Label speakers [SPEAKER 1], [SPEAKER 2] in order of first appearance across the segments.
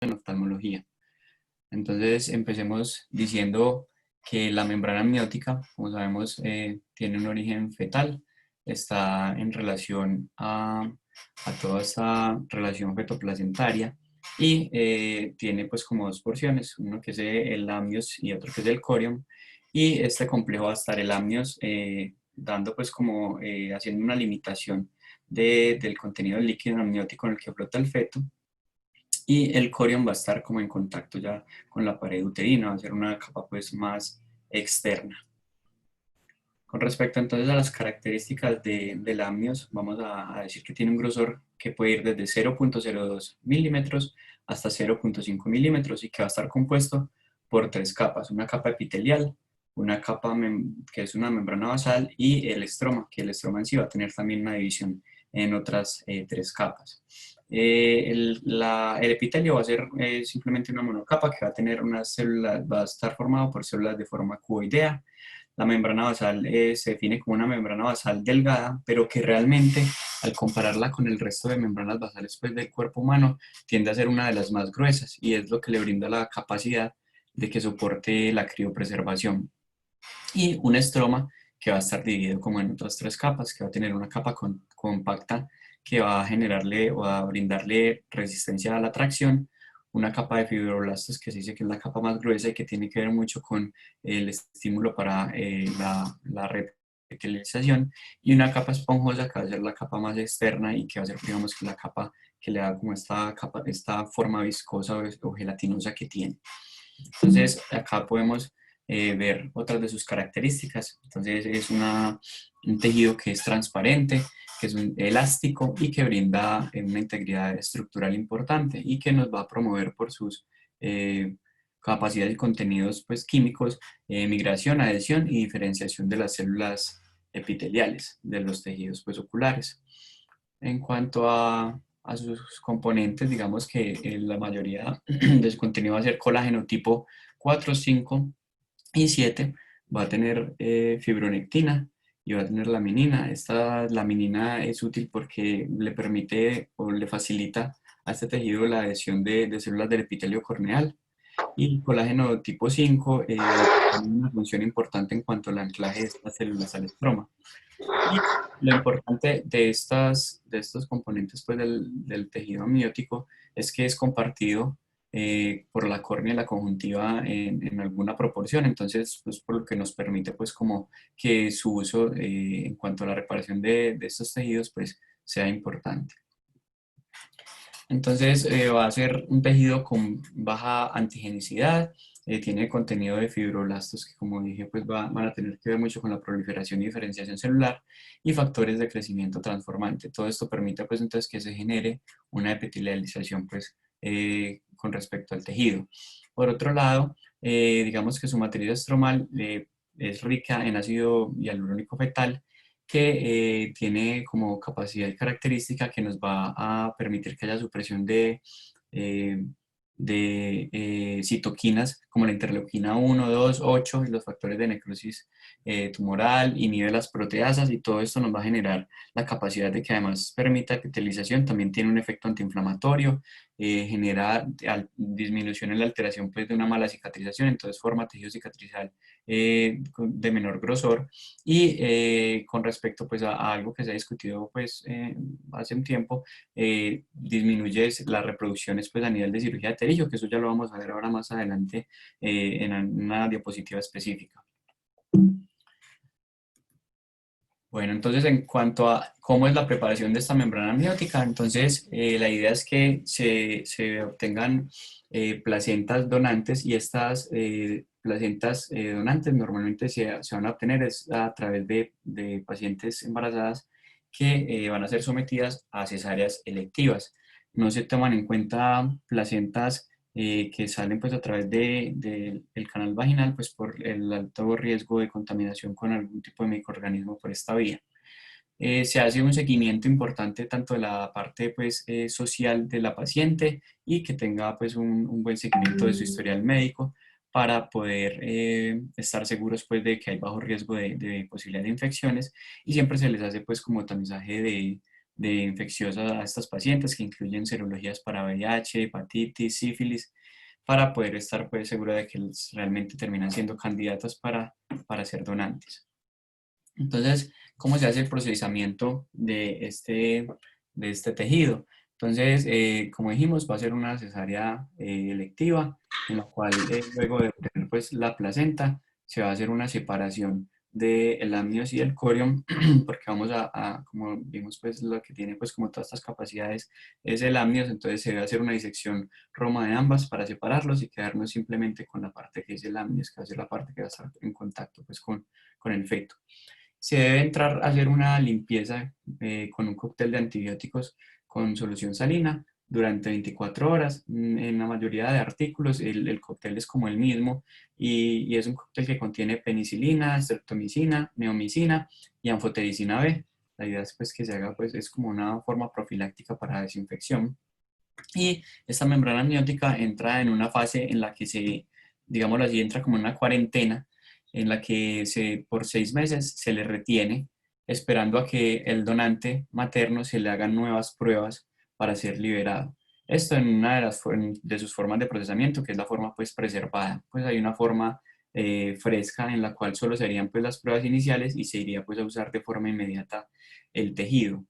[SPEAKER 1] en oftalmología. Entonces empecemos diciendo que la membrana amniótica, como sabemos, tiene un origen fetal, está en relación a toda esta relación fetoplacentaria y tiene pues como dos porciones, uno que es el amnios y otro que es el corium, y este complejo va a estar el amnios dando pues como haciendo una limitación del contenido del líquido amniótico en el que flota el feto, y el corium va a estar como en contacto ya con la pared uterina, va a ser una capa pues más externa. Con respecto entonces a las características del amnios, vamos a decir que tiene un grosor que puede ir desde 0.02 milímetros hasta 0.5 milímetros y que va a estar compuesto por tres capas, una capa epitelial, una capa que es una membrana basal y el estroma, que el estroma en sí va a tener también una división en otras tres capas. El epitelio va a ser simplemente una monocapa que va a tener unas células, va a estar formado por células de forma cuboidea. La membrana basal se define como una membrana basal delgada, pero que realmente, al compararla con el resto de membranas basales pues, del cuerpo humano, tiende a ser una de las más gruesas y es lo que le brinda la capacidad de que soporte la criopreservación. Y un estroma que va a estar dividido como en otras tres capas, que va a tener una capa compacta que va a generarle o a brindarle resistencia a la tracción, una capa de fibroblastos que se dice que es la capa más gruesa y que tiene que ver mucho con el estímulo para la repitalización, y una capa esponjosa que va a ser la capa más externa y que va a ser, digamos, la capa que le da como esta forma viscosa o gelatinosa que tiene. Entonces, acá podemos ver otras de sus características. Entonces, es un tejido que es transparente, que es un elástico y que brinda una integridad estructural importante y que nos va a promover por sus capacidades y contenidos pues, químicos, migración, adhesión y diferenciación de las células epiteliales de los tejidos pues, oculares. En cuanto a sus componentes, digamos que la mayoría de su contenido va a ser colágeno tipo 4, 5 y 7. Va a tener fibronectina y va a tener laminina. Esta laminina es útil porque le permite o le facilita a este tejido la adhesión de células del epitelio corneal. Y el colágeno tipo 5 tiene una función importante en cuanto al anclaje de estas células al estroma. Y lo importante de estos componentes pues, del tejido amniótico es que es compartido por la córnea y la conjuntiva en alguna proporción, entonces pues por lo que nos permite pues como que su uso en cuanto a la reparación de estos tejidos pues sea importante. Entonces va a ser un tejido con baja antigenicidad, tiene contenido de fibroblastos que como dije pues van a tener que ver mucho con la proliferación y diferenciación celular y factores de crecimiento transformante. Todo esto permite pues entonces que se genere una epitelialización pues con respecto al tejido. Por otro lado, digamos que su matriz estromal es rica en ácido hialurónico fetal, que tiene como capacidad y característica que nos va a permitir que haya supresión eh, de citoquinas como la interleuquina 1, 2, 8 y los factores de necrosis tumoral, inhibe las proteasas y todo esto nos va a generar la capacidad de que además permita epitelización, también tiene un efecto antiinflamatorio, genera disminución en la alteración pues, de una mala cicatrización, entonces forma tejido cicatrizal de menor grosor. Y con respecto pues, a algo que se ha discutido pues, hace un tiempo, disminuye las reproducciones pues, a nivel de cirugía de terillo, que eso ya lo vamos a ver ahora más adelante en una diapositiva específica. Bueno, entonces en cuanto a cómo es la preparación de esta membrana amniótica, entonces la idea es que se obtengan placentas donantes y estas placentas donantes normalmente se van a obtener a través de pacientes embarazadas que van a ser sometidas a cesáreas electivas. No se toman en cuenta placentas que salen pues a través del canal vaginal pues por el alto riesgo de contaminación con algún tipo de microorganismo por esta vía. Se hace un seguimiento importante tanto de la parte pues, social de la paciente y que tenga pues, un buen seguimiento de su historial médico para poder estar seguros pues, de que hay bajo riesgo de posibilidad de infecciones, y siempre se les hace pues como tamizaje infecciosas a estas pacientes, que incluyen serologías para VIH, hepatitis, sífilis, para poder estar pues seguro de que realmente terminan siendo candidatas para ser donantes. Entonces, ¿cómo se hace el procesamiento de este tejido? Entonces, como dijimos, va a ser una cesárea electiva, en la cual luego de obtener pues, la placenta, se va a hacer una separación del amnios y el corium, porque vamos como vimos, pues lo que tiene pues como todas estas capacidades es el amnios, entonces se debe hacer una disección roma de ambas para separarlos y quedarnos simplemente con la parte que es el amnios, que va a ser la parte que va a estar en contacto pues con el feto. Se debe entrar a hacer una limpieza con un cóctel de antibióticos con solución salina durante 24 horas. En la mayoría de artículos el cóctel es como el mismo y es un cóctel que contiene penicilina, streptomicina, neomicina y anfotericina B. La idea es pues, que se haga, pues, es como una forma profiláctica para desinfección. Y esta membrana amniótica entra en una fase en la que digámoslo así, entra como en una cuarentena en la que por 6 meses se le retiene, esperando a que el donante materno se le hagan nuevas pruebas para ser liberado. Esto en una de sus formas de procesamiento, que es la forma pues preservada. Pues hay una forma fresca en la cual solo serían pues las pruebas iniciales y se iría pues a usar de forma inmediata el tejido.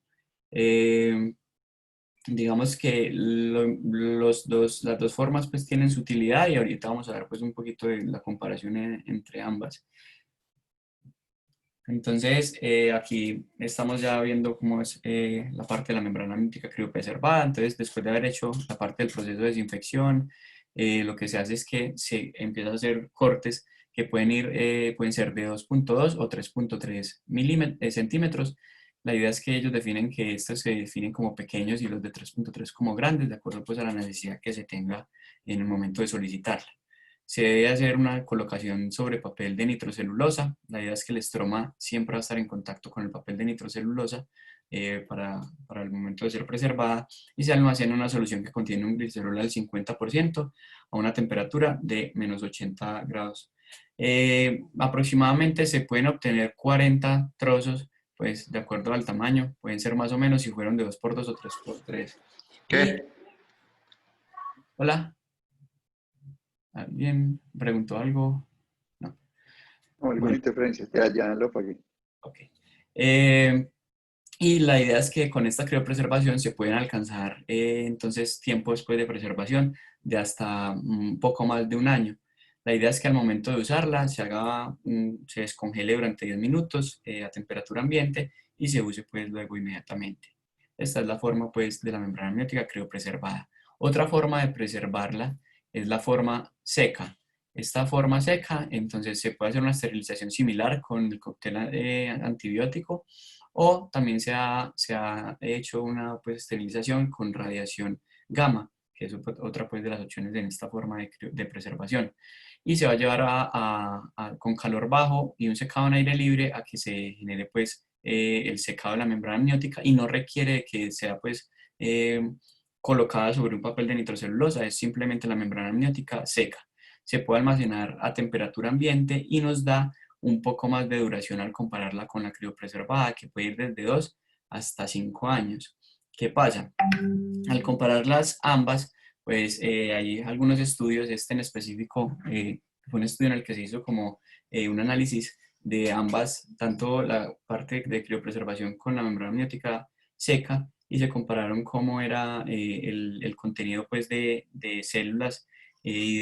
[SPEAKER 1] Digamos que las dos formas pues tienen su utilidad y ahorita vamos a ver pues un poquito de la comparación entre ambas. Entonces, aquí estamos ya viendo cómo es la parte de la membrana amniótica criopreservada. Entonces, después de haber hecho la parte del proceso de desinfección, lo que se hace es que se empieza a hacer cortes que pueden ser de 2.2 o 3.3 centímetros. La idea es que ellos definen que estos se definen como pequeños y los de 3.3 como grandes, de acuerdo pues a la necesidad que se tenga en el momento de solicitarla. Se debe hacer una colocación sobre papel de nitrocelulosa. La idea es que el estroma siempre va a estar en contacto con el papel de nitrocelulosa para el momento de ser preservada y se almacena en una solución que contiene un glicerol al 50% a una temperatura de menos 80 grados. Aproximadamente se pueden obtener 40 trozos, pues de acuerdo al tamaño, pueden ser más o menos si fueron de 2x2 o 3x3. Y,
[SPEAKER 2] ¿Qué?
[SPEAKER 1] hola. ¿Alguien preguntó algo? No.
[SPEAKER 2] No, alguna
[SPEAKER 1] Bueno,
[SPEAKER 2] interferencia. Ya lo apagué.
[SPEAKER 1] ok. Eh, y la idea es que con esta criopreservación se pueden alcanzar entonces tiempos pues, de preservación de hasta un poco más de un año. La idea es que al momento de usarla se descongele durante 10 minutos a temperatura ambiente y se use pues luego inmediatamente. Esta es la forma pues de la membrana amniótica criopreservada. Otra forma de preservarla es la forma seca. Esta forma seca, entonces se puede hacer una esterilización similar con el cóctel antibiótico o también se ha hecho una pues, esterilización con radiación gamma, que es otra pues, de las opciones en esta forma de preservación. Y se va a llevar con calor bajo y un secado en aire libre a que se genere pues, el secado de la membrana amniótica y no requiere que sea pues, colocada sobre un papel de nitrocelulosa, es simplemente la membrana amniótica seca. Se puede almacenar a temperatura ambiente y nos da un poco más de duración al compararla con la criopreservada, que puede ir desde 2 hasta 5 años. ¿Qué pasa? Al compararlas ambas, pues hay algunos estudios, este en específico fue un estudio en el que se hizo como un análisis de ambas, tanto la parte de criopreservación con la membrana amniótica seca y se compararon cómo era el contenido pues, de células y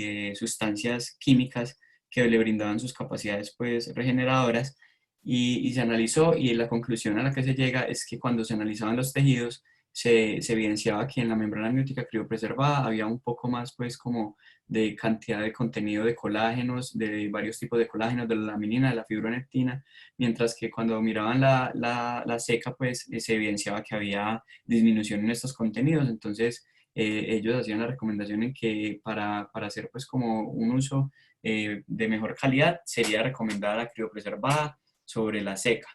[SPEAKER 1] de sustancias químicas que le brindaban sus capacidades pues, regeneradoras y se analizó y la conclusión a la que se llega es que cuando se analizaban los tejidos se evidenciaba que en la membrana amniótica criopreservada había un poco más pues como de cantidad de contenido de colágenos, de varios tipos de colágenos, de la laminina, de la fibronectina, mientras que cuando miraban la seca pues se evidenciaba que había disminución en estos contenidos, entonces ellos hacían la recomendación en que para hacer pues como un uso de mejor calidad sería recomendada la criopreservada sobre la seca.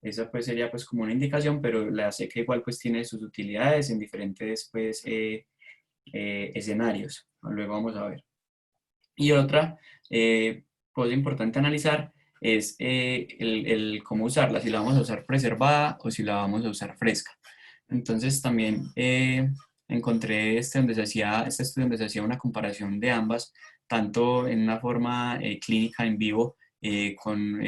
[SPEAKER 1] Esa pues sería pues como una indicación, pero la seca igual pues tiene sus utilidades en diferentes pues escenarios. Luego vamos a ver. Y otra cosa importante analizar es el cómo usarla, si la vamos a usar preservada o si la vamos a usar fresca. Entonces también encontré este estudio donde se hacía una comparación de ambas, tanto en una forma clínica en vivo con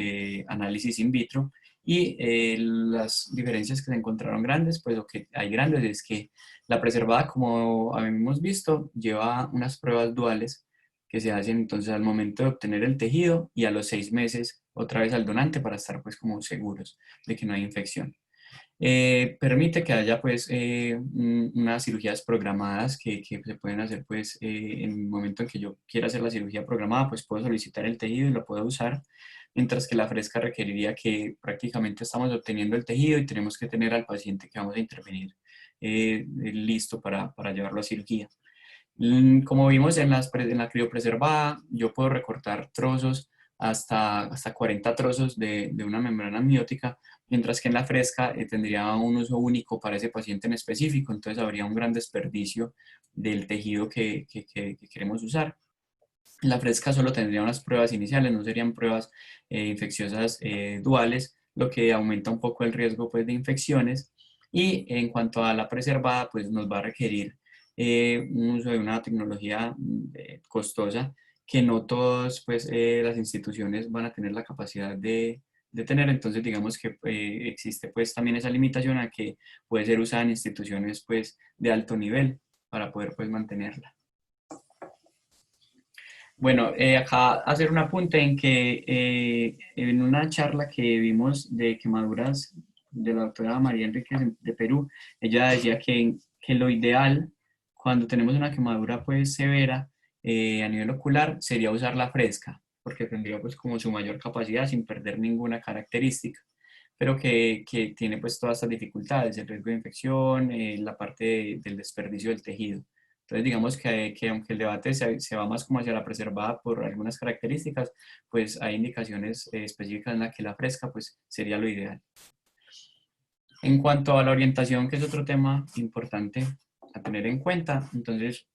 [SPEAKER 1] análisis in vitro, y las diferencias que se encontraron grandes, pues lo que hay grandes es que la preservada, como habíamos visto, lleva unas pruebas duales que se hacen entonces al momento de obtener el tejido y a los 6 meses otra vez al donante para estar pues como seguros de que no hay infección. Permite que haya pues unas cirugías programadas que se pueden hacer pues en el momento en que yo quiera hacer la cirugía programada, pues puedo solicitar el tejido y lo puedo usar, mientras que la fresca requeriría que prácticamente estamos obteniendo el tejido y tenemos que tener al paciente que vamos a intervenir listo para llevarlo a cirugía. Como vimos en la criopreservada, yo puedo recortar trozos hasta 40 trozos de una membrana amniótica, mientras que en la fresca tendría un uso único para ese paciente en específico, entonces habría un gran desperdicio del tejido que queremos usar. En la fresca solo tendría unas pruebas iniciales, no serían pruebas infecciosas duales, lo que aumenta un poco el riesgo pues, de infecciones. Y en cuanto a la preservada, pues nos va a requerir un uso de una tecnología costosa que no todas pues, las instituciones van a tener la capacidad de tener. Entonces, digamos que existe pues también esa limitación a que puede ser usada en instituciones pues de alto nivel para poder pues mantenerla. Bueno, acá hacer un apunte en que en una charla que vimos de quemaduras de la doctora María Enríquez de Perú, ella decía que lo ideal cuando tenemos una quemadura pues severa a nivel ocular sería usar la fresca, porque tendría pues como su mayor capacidad sin perder ninguna característica, pero que tiene pues todas estas dificultades, el riesgo de infección, la parte del desperdicio del tejido. Entonces, digamos que aunque el debate se va más como hacia la preservada por algunas características, pues hay indicaciones específicas en las que la fresca pues, sería lo ideal. En cuanto a la orientación, que es otro tema importante a tener en cuenta, entonces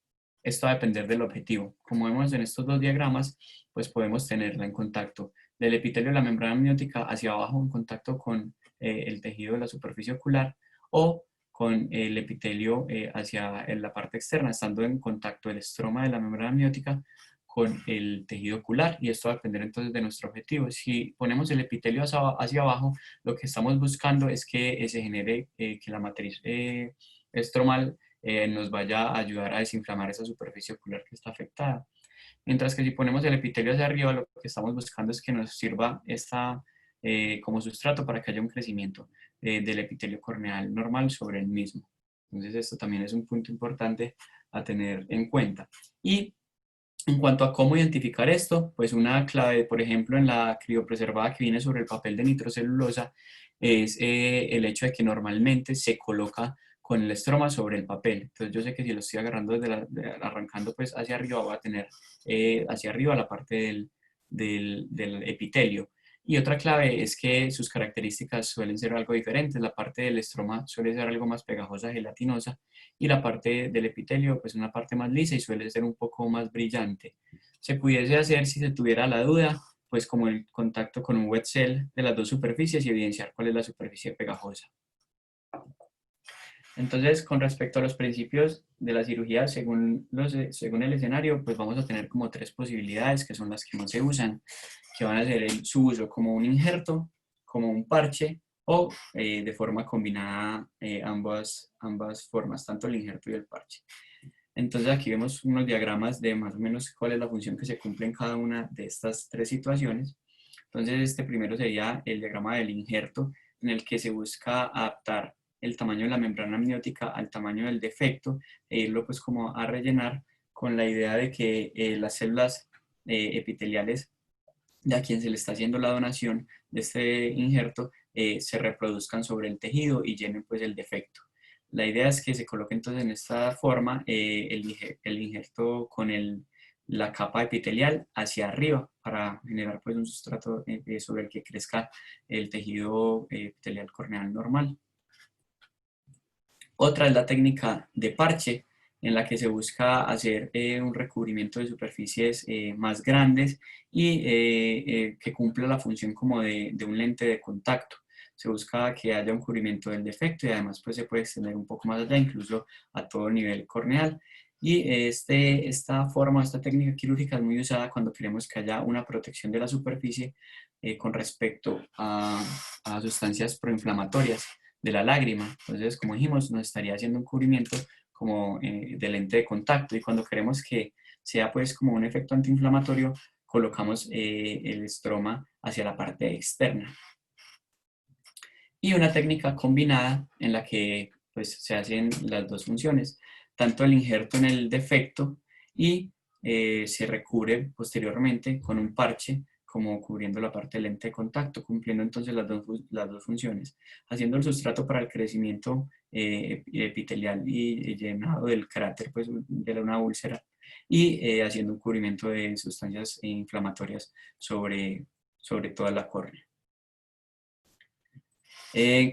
[SPEAKER 1] esto va a depender del objetivo. Como vemos en estos dos diagramas, pues podemos tenerla en contacto del epitelio de la membrana amniótica hacia abajo en contacto con el tejido de la superficie ocular, o con el epitelio hacia la parte externa, estando en contacto el estroma de la membrana amniótica con el tejido ocular, y esto va a depender entonces de nuestro objetivo. Si ponemos el epitelio hacia abajo, lo que estamos buscando es que se genere, que la matriz estromal nos vaya a ayudar a desinflamar esa superficie ocular que está afectada. Mientras que si ponemos el epitelio hacia arriba, lo que estamos buscando es que nos sirva como sustrato para que haya un crecimiento del epitelio corneal normal sobre el mismo. Entonces esto también es un punto importante a tener en cuenta. Y en cuanto a cómo identificar esto, pues una clave, por ejemplo, en la criopreservada que viene sobre el papel de nitrocelulosa es el hecho de que normalmente se coloca con el estroma sobre el papel. Entonces yo sé que si lo estoy agarrando arrancando pues hacia arriba, va a tener hacia arriba la parte del epitelio. Y otra clave es que sus características suelen ser algo diferentes. La parte del estroma suele ser algo más pegajosa, gelatinosa, y la parte del epitelio, pues una parte más lisa y suele ser un poco más brillante. Se pudiese hacer, si se tuviera la duda, pues como el contacto con un wet cell de las dos superficies y evidenciar cuál es la superficie pegajosa. Entonces, con respecto a los principios de la cirugía, según el escenario, pues vamos a tener como tres posibilidades, que son las que más se usan, que van a ser su uso como un injerto, como un parche, o de forma combinada ambas formas, tanto el injerto y el parche. Entonces aquí vemos unos diagramas de más o menos cuál es la función que se cumple en cada una de estas tres situaciones. Entonces este primero sería el diagrama del injerto, en el que se busca adaptar el tamaño de la membrana amniótica al tamaño del defecto e irlo pues como a rellenar con la idea de que las células epiteliales de a quien se le está haciendo la donación de este injerto se reproduzcan sobre el tejido y llenen pues el defecto. La idea es que se coloque entonces en esta forma el injerto con la capa epitelial hacia arriba para generar pues un sustrato sobre el que crezca el tejido epitelial corneal normal. Otra es la técnica de parche, en la que se busca hacer un recubrimiento de superficies más grandes y que cumpla la función como de un lente de contacto. Se busca que haya un cubrimiento del defecto y además pues se puede extender un poco más allá, incluso a todo nivel corneal. Y esta técnica quirúrgica es muy usada cuando queremos que haya una protección de la superficie con respecto a sustancias proinflamatorias de la lágrima. Entonces, como dijimos, nos estaría haciendo un cubrimiento como de lente de contacto, y cuando queremos que sea pues como un efecto antiinflamatorio, colocamos el estroma hacia la parte externa. Y una técnica combinada en la que pues se hacen las dos funciones, tanto el injerto en el defecto y se recubre posteriormente con un parche como cubriendo la parte del lente de contacto, cumpliendo entonces las dos funciones, haciendo el sustrato para el crecimiento epitelial y llenado del cráter pues, de una úlcera, y haciendo un cubrimiento de sustancias inflamatorias sobre toda la córnea.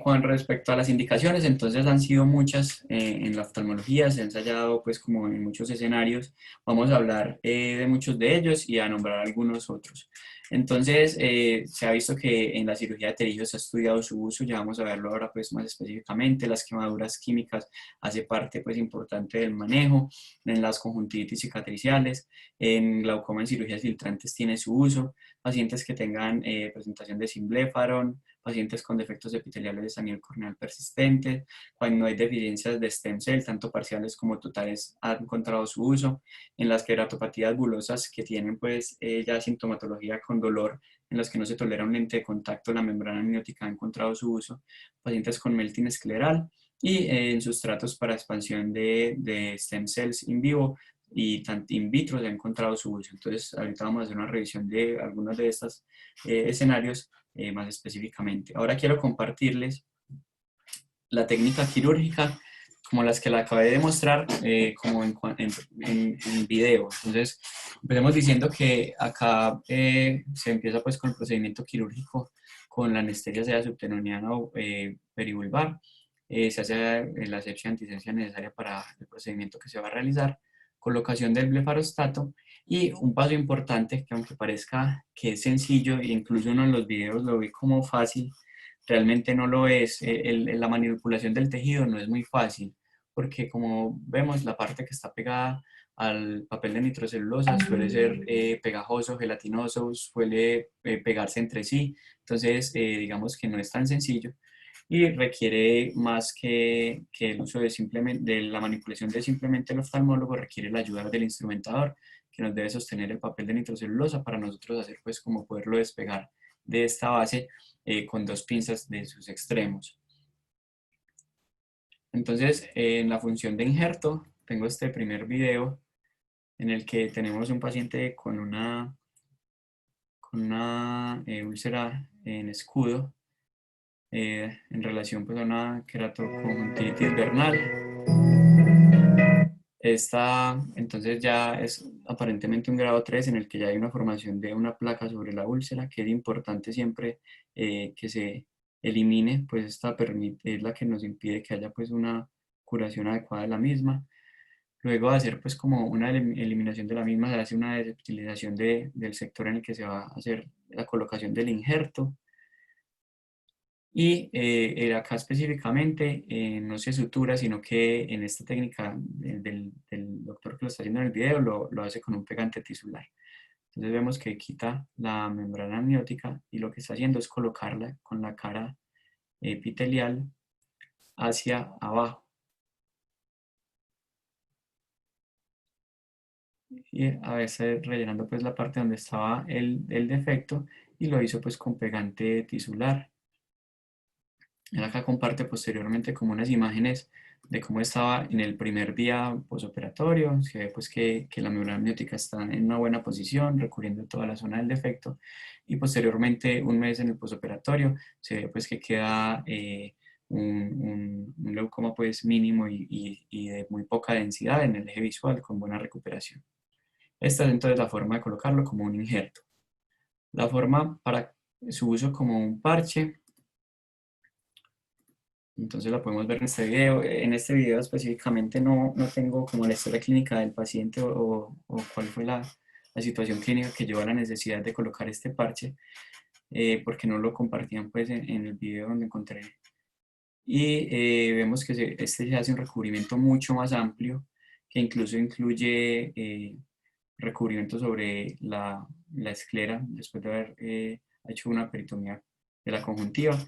[SPEAKER 1] Con respecto a las indicaciones, entonces han sido muchas en la oftalmología, se han ensayado pues como en muchos escenarios. Vamos a hablar de muchos de ellos y a nombrar algunos otros. Entonces se ha visto que en la cirugía de pterigios se ha estudiado su uso, ya vamos a verlo ahora pues más específicamente. Las quemaduras químicas hace parte pues importante del manejo, en las conjuntivitis cicatriciales, en glaucoma en cirugías filtrantes tiene su uso, pacientes que tengan presentación de simblefaron, pacientes con defectos epiteliales a nivel corneal persistentes, cuando hay deficiencias de stem cell, tanto parciales como totales, han encontrado su uso, en las queratopatías bulosas que tienen pues ya sintomatología con dolor, en las que no se tolera un lente de contacto, la membrana amniótica ha encontrado su uso, pacientes con melting escleral, y en sustratos para expansión de stem cells in vivo y tanto in vitro se ha encontrado su uso. Entonces ahorita vamos a hacer una revisión de algunos de estos escenarios más específicamente. Ahora quiero compartirles la técnica quirúrgica como las que la acabé de mostrar como en video. Entonces, empecemos diciendo que acá se empieza pues con el procedimiento quirúrgico con la anestesia sea subtenoniana o perivulvar. Se hace la asepsia antisencia necesaria para el procedimiento que se va a realizar, colocación del blefarostato y un paso importante que aunque parezca que es sencillo e incluso uno en los videos lo ve como fácil, realmente no lo es. La manipulación del tejido no es muy fácil porque como vemos la parte que está pegada al papel de nitrocelulosa suele ser pegajoso, gelatinoso, suele pegarse entre sí, entonces digamos que no es tan sencillo y requiere más que el uso de la manipulación de simplemente el oftalmólogo, requiere la ayuda del instrumentador que nos debe sostener el papel de nitrocelulosa para nosotros hacer pues como poderlo despegar de esta base con dos pinzas de sus extremos. Entonces, en la función de injerto, tengo este primer video en el que tenemos un paciente con una úlcera en escudo en relación pues, a una queratoconjuntivitis vernal. Esta entonces ya es aparentemente un grado 3 en el que ya hay una formación de una placa sobre la úlcera, que es importante siempre que se elimine, pues esta es la que nos impide que haya pues una curación adecuada de la misma. Luego de hacer pues como una eliminación de la misma, se hace una desepitelización del sector en el que se va a hacer la colocación del injerto. Y acá específicamente no se sutura, sino que en esta técnica del doctor que lo está haciendo en el video lo hace con un pegante tisular. Entonces vemos que quita la membrana amniótica y lo que está haciendo es colocarla con la cara epitelial hacia abajo. Y a veces rellenando pues la parte donde estaba el defecto, y lo hizo pues con pegante tisular. Él acá comparte posteriormente como unas imágenes de cómo estaba en el primer día posoperatorio. Se ve pues que la membrana amniótica está en una buena posición, recubriendo toda la zona del defecto, y posteriormente un mes en el posoperatorio se ve pues que queda un leucoma pues mínimo y de muy poca densidad en el eje visual con buena recuperación. Esta es entonces la forma de colocarlo como un injerto. La forma para su uso como un parche Entonces la podemos ver en este video. En este video específicamente no tengo como la historia clínica del paciente o cuál fue la situación clínica que llevó a la necesidad de colocar este parche, porque no lo compartían pues en el video donde encontré. Y vemos que este se hace un recubrimiento mucho más amplio, que incluso incluye recubrimiento sobre la esclera, después de haber hecho una peritomía de la conjuntiva.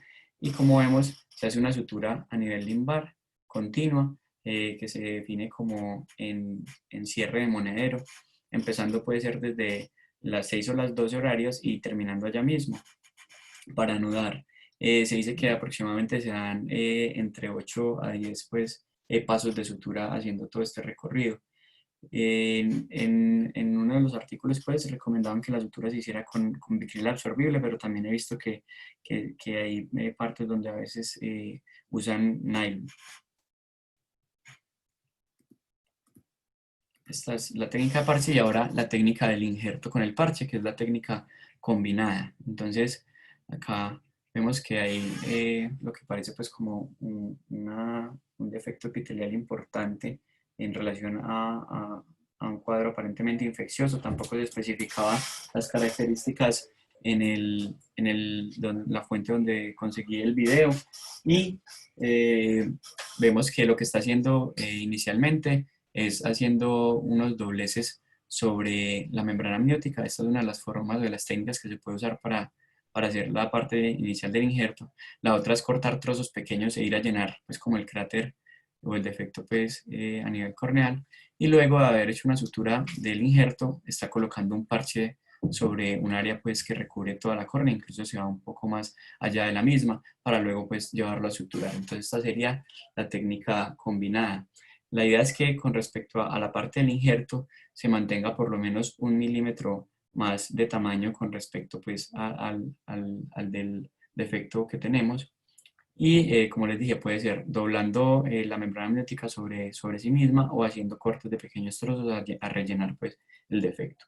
[SPEAKER 1] Y como vemos, se hace una sutura a nivel limbar continua, que se define como en cierre de monedero, empezando puede ser desde las 6 o las 12 horarias y terminando allá mismo. Para anudar, se dice que aproximadamente se dan entre 8 a 10 pues, pasos de sutura haciendo todo este recorrido. En uno de los artículos pues recomendaban que la sutura se hiciera con vitril absorbible, pero también he visto que hay partes donde a veces usan nylon. Esta es la técnica de parche y ahora la técnica del injerto con el parche, que es la técnica combinada. Entonces, acá vemos que hay lo que parece pues como un defecto epitelial importante en relación a un cuadro aparentemente infeccioso. Tampoco se especificaba las características la fuente donde conseguí el video. Y vemos que lo que está haciendo inicialmente es haciendo unos dobleces sobre la membrana amniótica. Esta es una de las formas de las técnicas que se puede usar para hacer la parte inicial del injerto. La otra es cortar trozos pequeños e ir a llenar pues como el cráter o el defecto pues a nivel corneal, y luego de haber hecho una sutura del injerto está colocando un parche sobre un área pues que recubre toda la córnea, incluso se va un poco más allá de la misma para luego pues llevarlo a suturar. Entonces esta sería la técnica combinada. La idea es que con respecto a la parte del injerto se mantenga por lo menos 1 milímetro más de tamaño con respecto pues al del defecto que tenemos. Y como les dije, puede ser doblando la membrana amniótica sobre sí misma o haciendo cortes de pequeños trozos a rellenar pues el defecto.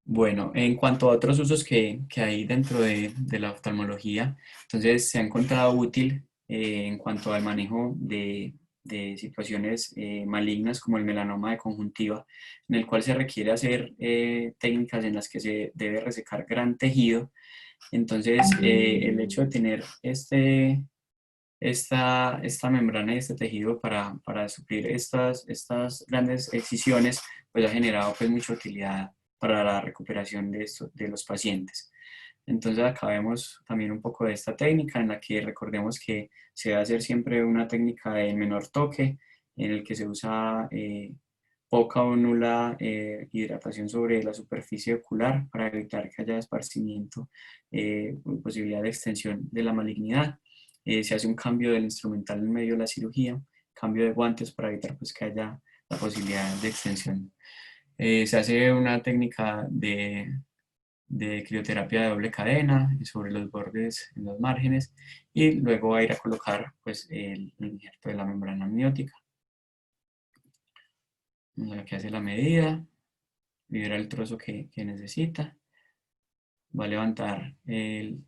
[SPEAKER 1] Bueno, en cuanto a otros usos que hay dentro de la oftalmología, entonces se ha encontrado útil en cuanto al manejo de situaciones malignas como el melanoma de conjuntiva, en el cual se requiere hacer técnicas en las que se debe resecar gran tejido. Entonces, el hecho de tener esta membrana y este tejido para suplir estas grandes excisiones, pues ha generado pues mucha utilidad para la recuperación de los pacientes. Entonces acá vemos también un poco de esta técnica en la que recordemos que se debe hacer siempre una técnica de menor toque, en el que se usa poca o nula hidratación sobre la superficie ocular para evitar que haya esparcimiento posibilidad de extensión de la malignidad. Se hace un cambio del instrumental en medio de la cirugía, cambio de guantes para evitar pues, que haya la posibilidad de extensión. Se hace una técnica de crioterapia de doble cadena sobre los bordes, en los márgenes, y luego va a ir a colocar pues, el injerto de la membrana amniótica. Aquí hace la medida, libera el trozo que necesita, va a levantar del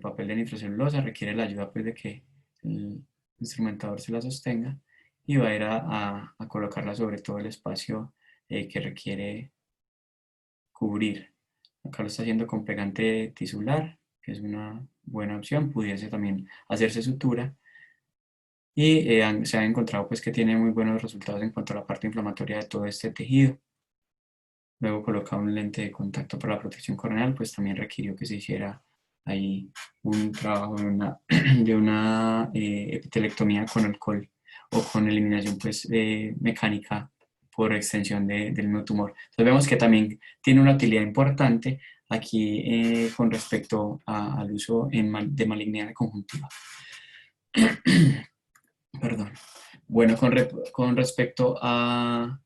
[SPEAKER 1] papel de nitrocelulosa, requiere la ayuda pues, de que el instrumentador se la sostenga y va a ir a colocarla sobre todo el espacio que requiere cubrir. Acá lo está haciendo con pegante tisular, que es una buena opción. Pudiese también hacerse sutura. Y se ha encontrado pues, que tiene muy buenos resultados en cuanto a la parte inflamatoria de todo este tejido. Luego coloca un lente de contacto para la protección corneal, pues también requirió que se hiciera ahí un trabajo de una epitelectomía con alcohol o con eliminación pues, mecánica por extensión del mismo tumor. Entonces vemos que también tiene una utilidad importante aquí con respecto al uso de malignidad conjuntiva. Perdón. Bueno, con respecto al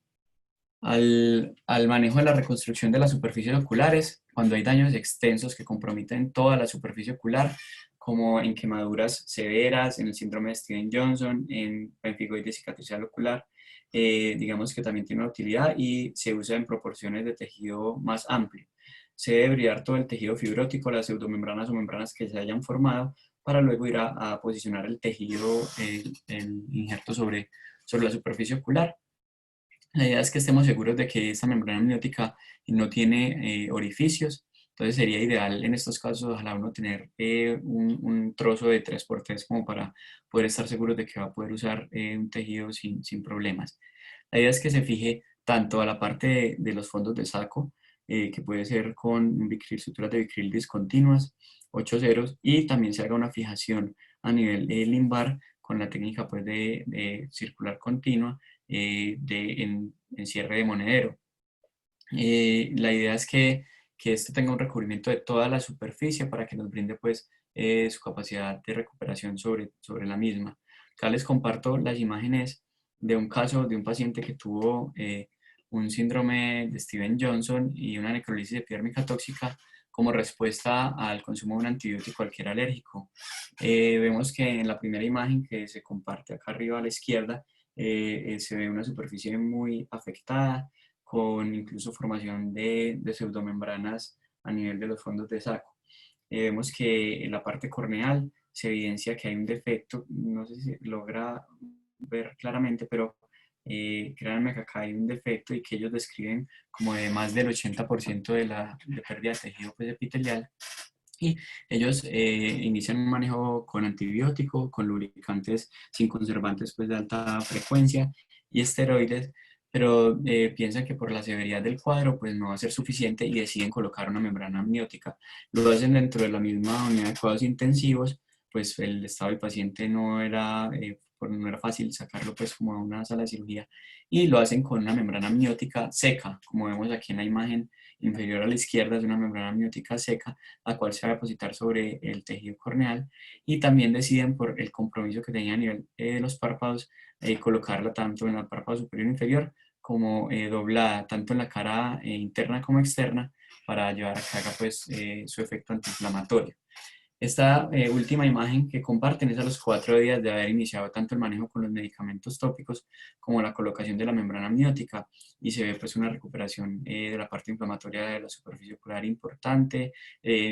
[SPEAKER 1] manejo de la reconstrucción de las superficies oculares, cuando hay daños extensos que comprometen toda la superficie ocular, como en quemaduras severas, en el síndrome de Steven-Johnson, en pemfigoides cicatricial ocular, digamos que también tiene una utilidad y se usa en proporciones de tejido más amplio. se debe brillar todo el tejido fibrótico, las pseudomembranas o membranas que se hayan formado, para luego ir a posicionar el tejido, el injerto sobre la superficie ocular. La idea es que estemos seguros de que esta membrana amniótica no tiene orificios, entonces sería ideal en estos casos ojalá uno tener un trozo de 3x3 como para poder estar seguros de que va a poder usar un tejido sin problemas. La idea es que se fije tanto a la parte de los fondos de saco, que puede ser con suturas de bicril discontinuas, 8 ceros, y también se haga una fijación a nivel limbar con la técnica pues, de circular continua en cierre de monedero. La idea es que esto tenga un recubrimiento de toda la superficie para que nos brinde pues, su capacidad de recuperación sobre la misma. Acá les comparto las imágenes de un caso de un paciente que tuvo un síndrome de Steven Johnson y una necrólisis epidérmica tóxica como respuesta al consumo de un antibiótico cualquier alérgico. Vemos que en la primera imagen que se comparte acá arriba a la izquierda se ve una superficie muy afectada, con incluso formación de pseudomembranas a nivel de los fondos de saco. Vemos que en la parte corneal se evidencia que hay un defecto, no sé si logra ver claramente, pero créanme que acá hay un defecto y que ellos describen como de más del 80% de pérdida de tejido pues, epitelial. Y ellos inician un manejo con antibiótico, con lubricantes sin conservantes pues, de alta frecuencia y esteroides, pero piensan que por la severidad del cuadro pues, no va a ser suficiente y deciden colocar una membrana amniótica. Lo hacen dentro de la misma unidad de cuidados intensivos, pues el estado del paciente no era fácil sacarlo pues, como a una sala de cirugía, y lo hacen con una membrana amniótica seca, como vemos aquí en la imagen inferior a la izquierda, es una membrana amniótica seca, la cual se va a depositar sobre el tejido corneal, y también deciden por el compromiso que tenía a nivel de los párpados, colocarla tanto en el párpado superior e inferior como doblada, tanto en la cara interna como externa, para llevar a que haga pues, su efecto antiinflamatorio. Esta última imagen que comparten es a los 4 días de haber iniciado tanto el manejo con los medicamentos tópicos como la colocación de la membrana amniótica, y se ve pues una recuperación de la parte inflamatoria de la superficie ocular importante,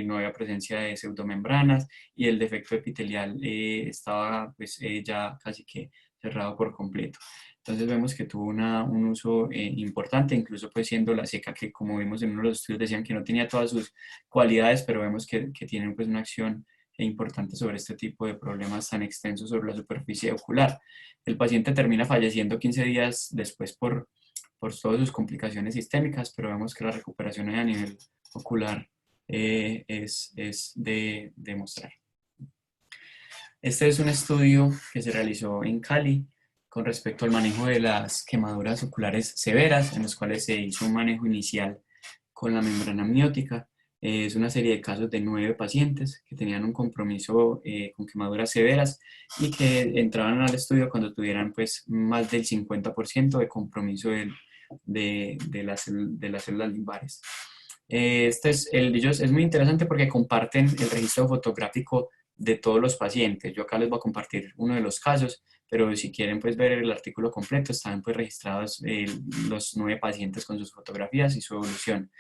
[SPEAKER 1] no había presencia de pseudomembranas y el defecto epitelial estaba pues, ya casi que cerrado por completo. Entonces vemos que tuvo un uso importante, incluso pues siendo la seca, que como vimos en uno de los estudios decían que no tenía todas sus cualidades, pero vemos que tienen pues una acción importante sobre este tipo de problemas tan extensos sobre la superficie ocular. El paciente termina falleciendo 15 días después por todas sus complicaciones sistémicas, pero vemos que la recuperación a nivel ocular es de mostrar. Este es un estudio que se realizó en Cali con respecto al manejo de las quemaduras oculares severas, en los cuales se hizo un manejo inicial con la membrana amniótica. Es una serie de casos de 9 pacientes que tenían un compromiso con quemaduras severas y que entraban al estudio cuando tuvieran pues, más del 50% de compromiso de las células limbares. Ellos es muy interesante porque comparten el registro fotográfico de todos los pacientes. Yo acá les voy a compartir uno de los casos, pero si quieren pues, ver el artículo completo, están pues, registrados los 9 pacientes con sus fotografías y su evolución.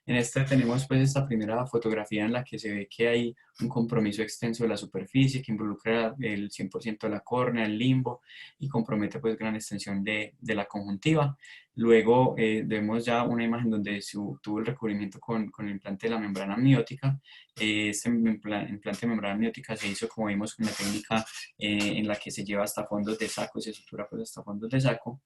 [SPEAKER 1] En esta tenemos pues esta primera fotografía en la que se ve que hay un compromiso extenso de la superficie que involucra el 100% de la córnea, el limbo, y compromete pues gran extensión de la conjuntiva. Luego vemos ya una imagen donde tuvo el recubrimiento con el implante de la membrana amniótica. Este implante de membrana amniótica se hizo, como vimos, con la técnica en la que se lleva hasta fondos de saco, se sutura pues hasta fondos de saco.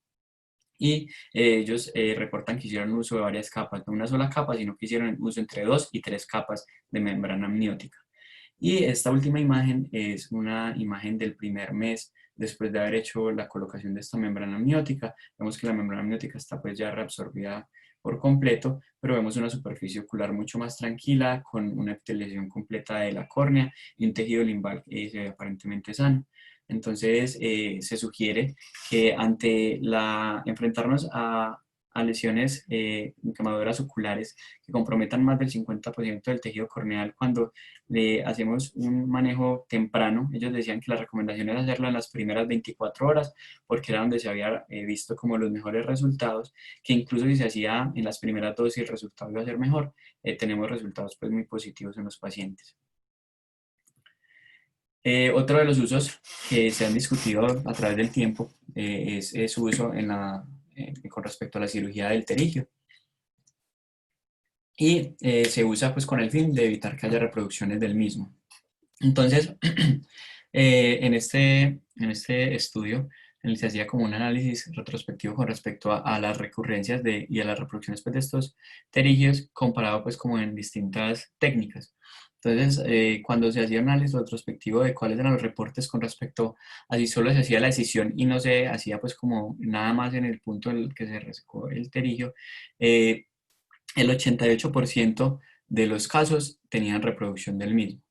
[SPEAKER 1] Y ellos reportan que hicieron uso de varias capas, no una sola capa, sino que hicieron uso entre 2 y 3 capas de membrana amniótica. Y esta última imagen es una imagen del primer mes después de haber hecho la colocación de esta membrana amniótica. Vemos que la membrana amniótica está pues ya reabsorbida por completo, pero vemos una superficie ocular mucho más tranquila, con una epiteliación completa de la córnea y un tejido limbal aparentemente sano. Entonces se sugiere que ante enfrentarnos a a lesiones quemaduras oculares que comprometan más del 50% del tejido corneal cuando le hacemos un manejo temprano. Ellos decían que la recomendación era hacerlo en las primeras 24 horas porque era donde se había visto como los mejores resultados, que incluso si se hacía en las primeras dosis el resultado iba a ser mejor. Tenemos resultados pues muy positivos en los pacientes. Otro de los usos que se han discutido a través del tiempo es su uso con respecto a la cirugía del pterigio. Y se usa pues con el fin de evitar que haya reproducciones del mismo. Entonces, en este estudio se hacía como un análisis retrospectivo con respecto a las recurrencias y a las reproducciones pues, de estos pterigios comparado pues como en distintas técnicas. Entonces, cuando se hacía un análisis retrospectivo de cuáles eran los reportes con respecto a si solo se hacía la decisión y no se hacía pues como nada más en el punto en el que se resecó el pterigio, el 88% de los casos tenían reproducción del mismo.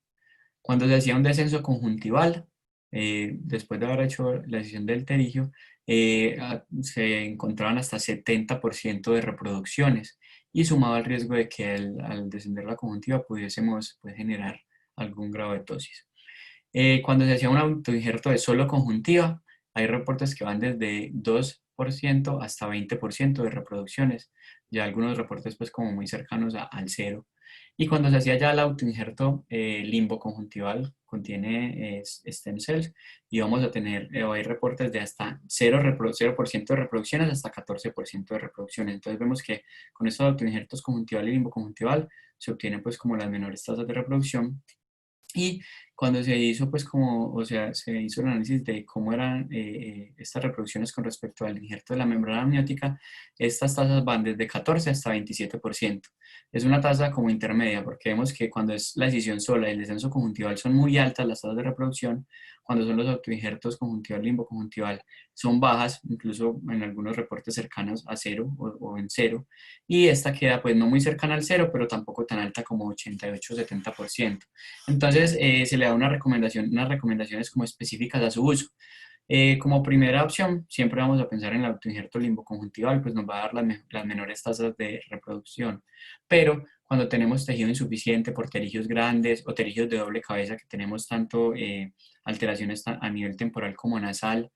[SPEAKER 1] Cuando se hacía un descenso conjuntival, después de haber hecho la decisión del pterigio, se encontraban hasta 70% de reproducciones y sumado al riesgo de que al descender la conjuntiva pudiésemos generar algún grado de tosis. Cuando se hacía un autoinjerto de solo conjuntiva, hay reportes que van desde 2% hasta 20% de reproducciones, ya algunos reportes pues como muy cercanos al cero. Y cuando se hacía ya el autoinjerto limboconjuntival, contiene stem cells, y vamos a tener, hay reportes de hasta 0% de reproducciones hasta 14% de reproducciones. Entonces vemos que con estos autoinjertos conjuntival y limboconjuntival se obtienen pues como las menores tasas de reproducción. Y cuando se hizo, pues como, o sea, se hizo el análisis de cómo eran estas reproducciones con respecto al injerto de la membrana amniótica, estas tasas van desde 14 hasta 27%. Es una tasa como intermedia, porque vemos que cuando es la decisión sola y el descenso conjuntival son muy altas las tasas de reproducción, cuando son los autoinjertos conjuntival, limboconjuntival, son bajas, incluso en algunos reportes cercanos a cero o en cero, y esta queda pues no muy cercana al cero, pero tampoco tan alta como 88-70%. Entonces, se le da unas recomendaciones como específicas a su uso. Como primera opción, siempre vamos a pensar en el autoinjerto limboconjuntival, pues nos va a dar las menores tasas de reproducción. Pero cuando tenemos tejido insuficiente por pterigios grandes o pterigios de doble cabeza, que tenemos tanto alteraciones a nivel temporal como nasal,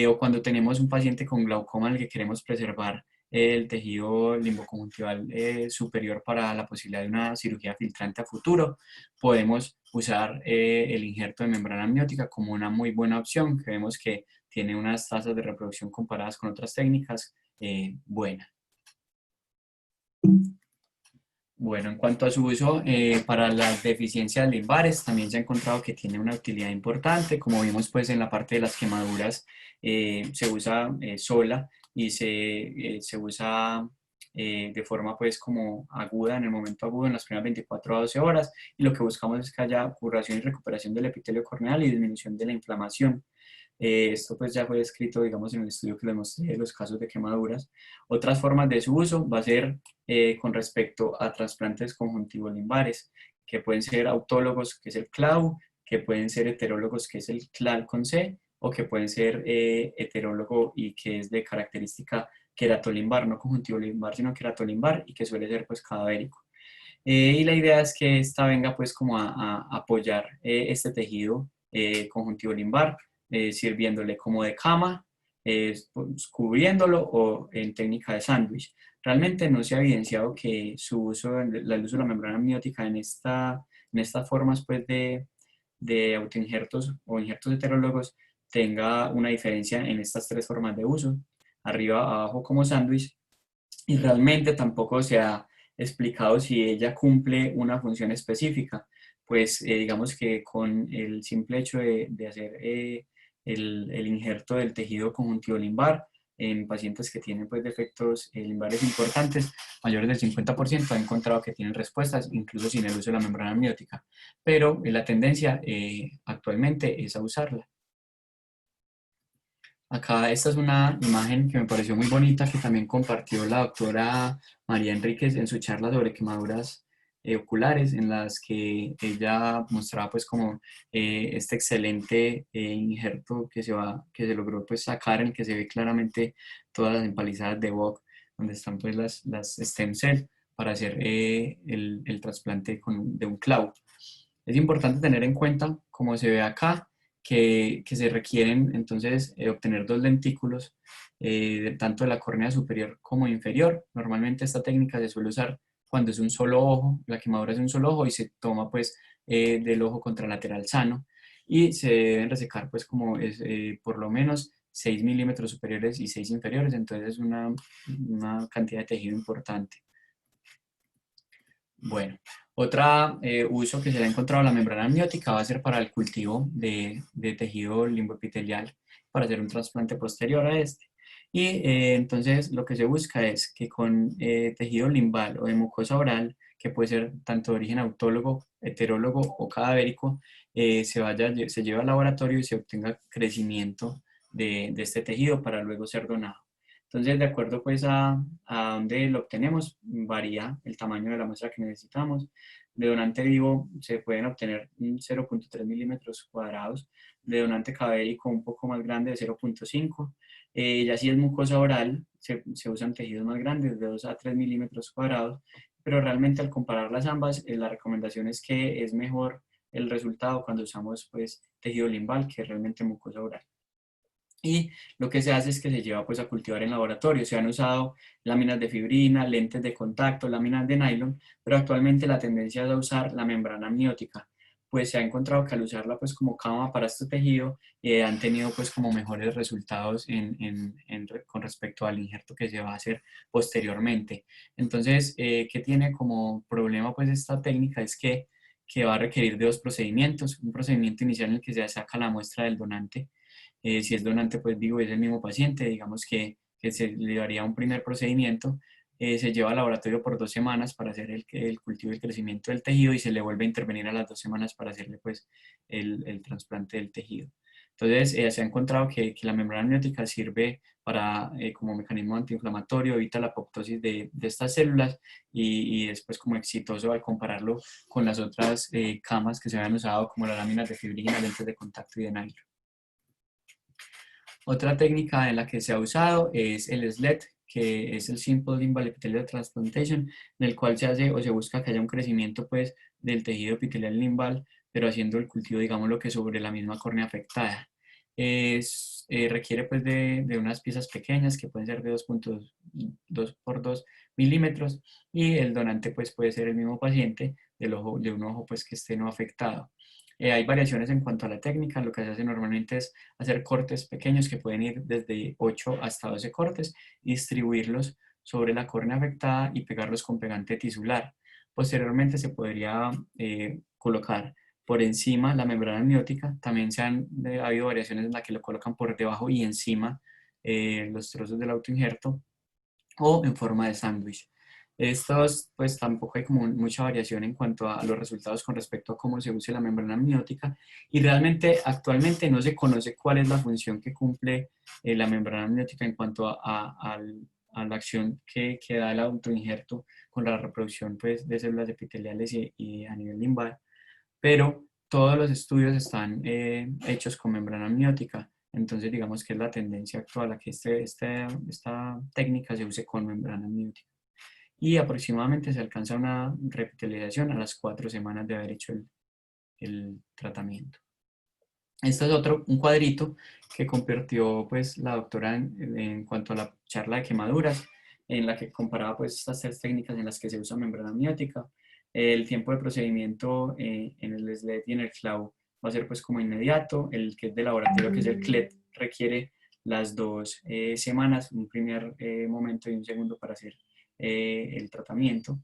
[SPEAKER 1] o cuando tenemos un paciente con glaucoma al que queremos preservar el tejido limboconjuntival superior para la posibilidad de una cirugía filtrante a futuro, podemos usar el injerto de membrana amniótica como una muy buena opción, que vemos que tiene unas tasas de reproducción comparadas con otras técnicas buenas. Bueno, en cuanto a su uso para las deficiencias limbares, también se ha encontrado que tiene una utilidad importante. Como vimos pues en la parte de las quemaduras, se usa sola y se usa de forma pues como aguda, en el momento agudo, en las primeras 24 a 12 horas. Y lo que buscamos es que haya curación y recuperación del epitelio corneal y disminución de la inflamación. Esto pues ya fue descrito, digamos, en el estudio que les mostré de los casos de quemaduras. Otras formas de su uso va a ser con respecto a trasplantes conjuntivo-limbares, que pueden ser autólogos, que es el CLAU, que pueden ser heterólogos, que es el CLAL con C, o que pueden ser heterólogo y que es de característica queratolimbar, no conjuntivo-limbar, sino queratolimbar, y que suele ser pues cadavérico. Y la idea es que esta venga pues como a apoyar este tejido conjuntivo-limbar, sirviéndole como de cama, pues, cubriéndolo o en técnica de sándwich. Realmente no se ha evidenciado que el uso de la membrana amniótica en estas formas pues, de autoinjertos o injertos heterólogos tenga una diferencia en estas tres formas de uso, arriba, abajo como sándwich, y realmente tampoco se ha explicado si ella cumple una función específica. Pues digamos que con el simple hecho de hacer el injerto del tejido conjuntivo limbar en pacientes que tienen pues, defectos limbares importantes, mayores del 50%, ha encontrado que tienen respuestas, incluso sin el uso de la membrana amniótica. Pero la tendencia actualmente es a usarla. Acá esta es una imagen que me pareció muy bonita que también compartió la doctora María Enríquez en su charla sobre quemaduras oculares, en las que ella mostraba pues como este excelente injerto que se logró pues sacar, en el que se ve claramente todas las empalizadas de Vogt donde están pues las stem cells para hacer el trasplante de un clavo. Es importante tener en cuenta, como se ve acá, que se requieren entonces obtener dos dentículos, tanto de la córnea superior como inferior. Normalmente esta técnica se suele usar cuando es un solo ojo, la quemadura es un solo ojo y se toma pues del ojo contralateral sano y se deben resecar pues como es por lo menos 6 milímetros superiores y 6 inferiores, entonces es una cantidad de tejido importante. Bueno, otro uso que se le ha encontrado a la membrana amniótica va a ser para el cultivo de tejido limboepitelial para hacer un trasplante posterior a este. Y entonces lo que se busca es que con tejido limbal o de mucosa oral, que puede ser tanto de origen autólogo, heterólogo o cadavérico, se lleve al laboratorio y se obtenga crecimiento de este tejido para luego ser donado. Entonces, de acuerdo pues a dónde lo obtenemos, varía el tamaño de la muestra que necesitamos. De donante vivo se pueden obtener 0.3 milímetros cuadrados, de donante cadavérico un poco más grande de 0.5. Ya si es mucosa oral, se usan tejidos más grandes, de 2 a 3 milímetros cuadrados, pero realmente al compararlas ambas, la recomendación es que es mejor el resultado cuando usamos pues tejido limbal que realmente mucosa oral. Y lo que se hace es que se lleva pues a cultivar en laboratorio. Se han usado láminas de fibrina, lentes de contacto, láminas de nylon, pero actualmente la tendencia es a usar la membrana amniótica, pues se ha encontrado que al usarla pues como cama para este tejido han tenido pues como mejores resultados con respecto al injerto que se va a hacer posteriormente. Entonces, ¿qué tiene como problema pues esta técnica? Es que va a requerir de dos procedimientos. Un procedimiento inicial en el que se saca la muestra del donante. Si es donante, pues digo, es el mismo paciente, digamos que se le daría un primer procedimiento, se lleva al laboratorio por 2 semanas para hacer el cultivo y el crecimiento del tejido y se le vuelve a intervenir a las 2 semanas para hacerle pues el trasplante del tejido. Entonces, se ha encontrado que la membrana amniótica sirve para, como mecanismo antiinflamatorio, evita la apoptosis de estas células y es pues como exitoso al compararlo con las otras camas que se habían usado como las láminas de fibrina, lentes de contacto y de nylon. Otra técnica en la que se ha usado es el SLET, que es el Simple Limbal Epithelial Transplantation, en el cual se hace o se busca que haya un crecimiento pues, del tejido epitelial limbal, pero haciendo el cultivo, digamos, lo que sobre la misma córnea afectada. Requiere pues, de unas piezas pequeñas que pueden ser de 2.2 por 2 milímetros y el donante pues, puede ser el mismo paciente de un ojo pues, que esté no afectado. Hay variaciones en cuanto a la técnica, lo que se hace normalmente es hacer cortes pequeños que pueden ir desde 8 hasta 12 cortes y distribuirlos sobre la córnea afectada y pegarlos con pegante tisular. Posteriormente se podría colocar por encima la membrana amniótica, también ha habido variaciones en las que lo colocan por debajo y encima los trozos del autoinjerto o en forma de sándwich. Estos, pues tampoco hay como mucha variación en cuanto a los resultados con respecto a cómo se usa la membrana amniótica y realmente actualmente no se conoce cuál es la función que cumple la membrana amniótica en cuanto a la acción que da el autoinjerto con la reproducción pues, de células epiteliales y a nivel limbal, pero todos los estudios están hechos con membrana amniótica. Entonces, digamos que es la tendencia actual a que esta técnica se use con membrana amniótica. Y aproximadamente se alcanza una repitalización a las 4 semanas de haber hecho el tratamiento. Este es un cuadrito que compartió pues, la doctora en cuanto a la charla de quemaduras, en la que comparaba pues, estas 3 técnicas en las que se usa membrana amniótica. El tiempo de procedimiento en el SLED y en el clavo va a ser pues como inmediato. El que es de laboratorio, que es el CLET, requiere las 2 semanas, un primer momento y un segundo para hacer el tratamiento.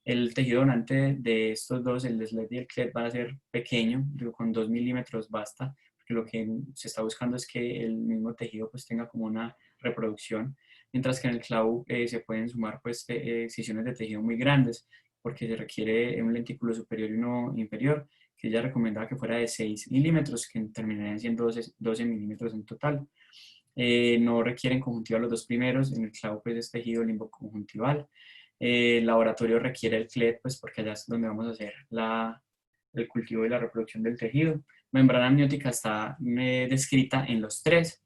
[SPEAKER 1] El tejido donante de estos dos, el SLED y el CLET, va a ser pequeño, con 2 milímetros basta, porque lo que se está buscando es que el mismo tejido pues tenga como una reproducción, mientras que en el clavo se pueden sumar pues excisiones de tejido muy grandes, porque se requiere un lentículo superior y uno inferior, que ella recomendaba que fuera de 6 milímetros, que terminarían siendo 12 milímetros en total. No requieren conjuntiva los 2 primeros, en el clavo pues es tejido limboconjuntival. El laboratorio requiere el CLET, pues porque allá es donde vamos a hacer el cultivo y la reproducción del tejido. Membrana amniótica está descrita en los 3.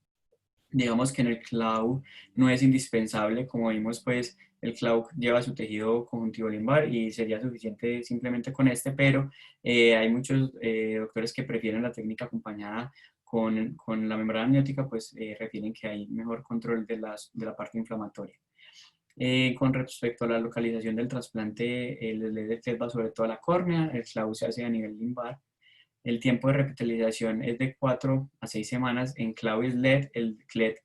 [SPEAKER 1] Digamos que en el CLAU no es indispensable, como vimos, pues el CLAU lleva su tejido conjuntivo limbar y sería suficiente simplemente con este, pero hay muchos doctores que prefieren la técnica acompañada con la membrana amniótica, pues refieren que hay mejor control de la parte inflamatoria. Con respecto a la localización del trasplante, el LED va sobre toda la córnea, el CLAU se hace a nivel limbar. El tiempo de revitalización es de 4 a 6 semanas. En clave LED, el CLED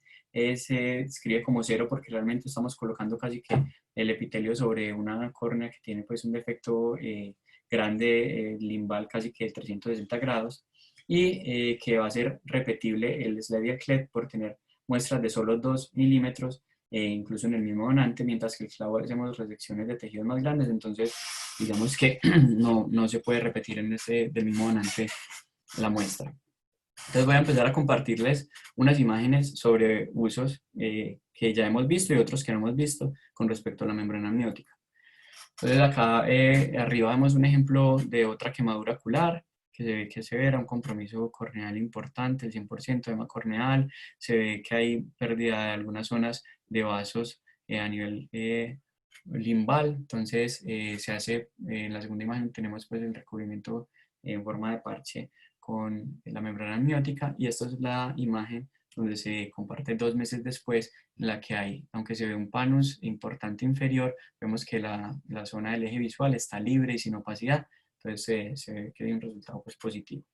[SPEAKER 1] se escribe como cero porque realmente estamos colocando casi que el epitelio sobre una córnea que tiene pues un defecto grande limbal casi que de 360 grados y que va a ser repetible el SLED y el CLED por tener muestras de solo 2 milímetros incluso en el mismo donante, mientras que el clavo hacemos resecciones de tejidos más grandes, entonces digamos que no se puede repetir en ese del mismo donante la muestra. Entonces voy a empezar a compartirles unas imágenes sobre usos que ya hemos visto y otros que no hemos visto con respecto a la membrana amniótica. Entonces acá arriba vemos un ejemplo de otra quemadura ocular que se ve que es severa, un compromiso corneal importante, el 100% de edema corneal, se ve que hay pérdida de algunas zonas de vasos a nivel limbal, entonces se hace, en la segunda imagen tenemos pues el recubrimiento en forma de parche con la membrana amniótica y esta es la imagen donde se comparte 2 meses después, en la que hay, aunque se ve un panus importante inferior, vemos que la zona del eje visual está libre y sin opacidad, entonces se ve que hay un resultado pues, positivo.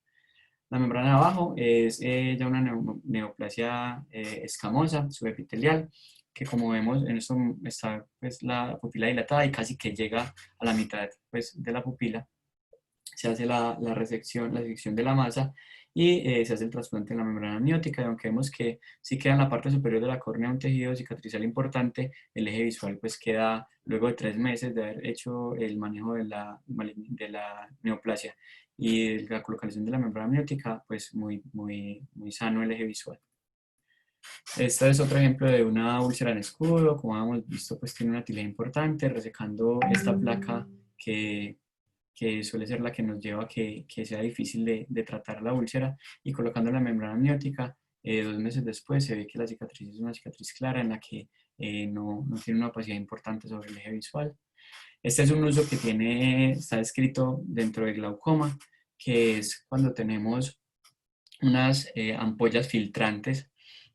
[SPEAKER 1] La membrana de abajo es ya una neoplasia escamosa, subepitelial, que como vemos en esto está pues, la pupila dilatada y casi que llega a la mitad pues, de la pupila. Se hace la resección, la sección de la masa y se hace el trasplante en la membrana amniótica. Y aunque vemos que sí queda en la parte superior de la córnea un tejido cicatrizal importante, el eje visual pues queda luego de 3 meses de haber hecho el manejo de la neoplasia y la colocación de la membrana amniótica, pues muy sano el eje visual. Este es otro ejemplo de una úlcera en escudo, como hemos visto pues tiene una tilea importante, resecando esta placa que suele ser la que nos lleva a que sea difícil de tratar la úlcera y colocando la membrana amniótica, 2 meses después se ve que la cicatriz es una cicatriz clara en la que no tiene una opacidad importante sobre el eje visual. Este es un uso que está descrito dentro del glaucoma, que es cuando tenemos unas ampollas filtrantes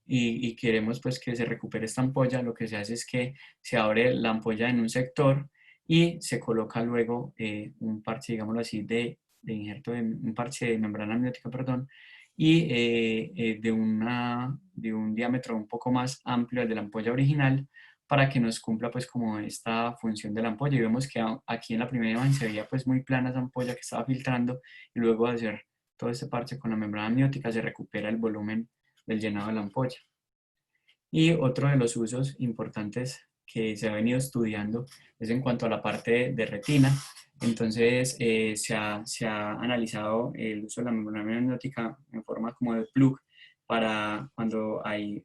[SPEAKER 1] y queremos pues que se recupere esta ampolla, lo que se hace es que se abre la ampolla en un sector y se coloca luego un parche, digámoslo así, de injerto, un parche de membrana amniótica, perdón, y de un diámetro un poco más amplio al de la ampolla original para que nos cumpla pues como esta función de la ampolla. Y vemos que aquí en la primera imagen se veía pues muy plana esa ampolla que estaba filtrando y luego de hacer todo este parche con la membrana amniótica se recupera el volumen del llenado de la ampolla. Y otro de los usos importantes que se ha venido estudiando es en cuanto a la parte de retina. Entonces se ha analizado el uso de la membrana amniótica en forma como de plug para cuando hay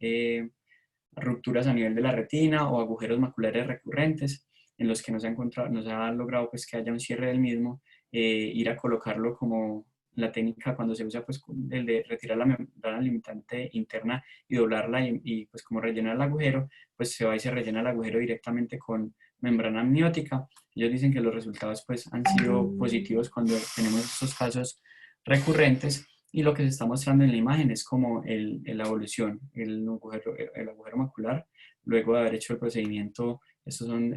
[SPEAKER 1] rupturas a nivel de la retina o agujeros maculares recurrentes en los que nos ha logrado pues, que haya un cierre del mismo, ir a colocarlo como la técnica cuando se usa pues, el de retirar la membrana limitante interna y doblarla pues como rellenar el agujero, pues se va y se rellena el agujero directamente con membrana amniótica. Ellos dicen que los resultados pues han sido positivos cuando tenemos estos casos recurrentes y lo que se está mostrando en la imagen es como la evolución, el agujero macular, luego de haber hecho el procedimiento, estos son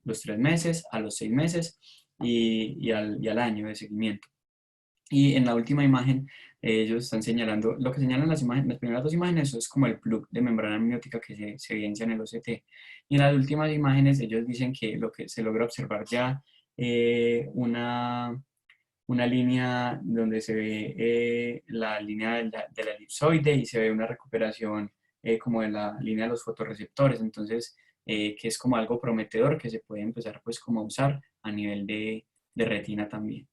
[SPEAKER 1] los 3 meses, a los 6 meses y al año de seguimiento. Y en la última imagen, ellos están señalando, lo que señalan las primeras 2 imágenes, eso es como el plug de membrana amniótica que se evidencia en el OCT. Y en las últimas imágenes, ellos dicen que lo que se logra observar ya una línea donde se ve la línea de la elipsoide y se ve una recuperación como de la línea de los fotorreceptores, entonces que es como algo prometedor que se puede empezar pues como a usar a nivel de retina también.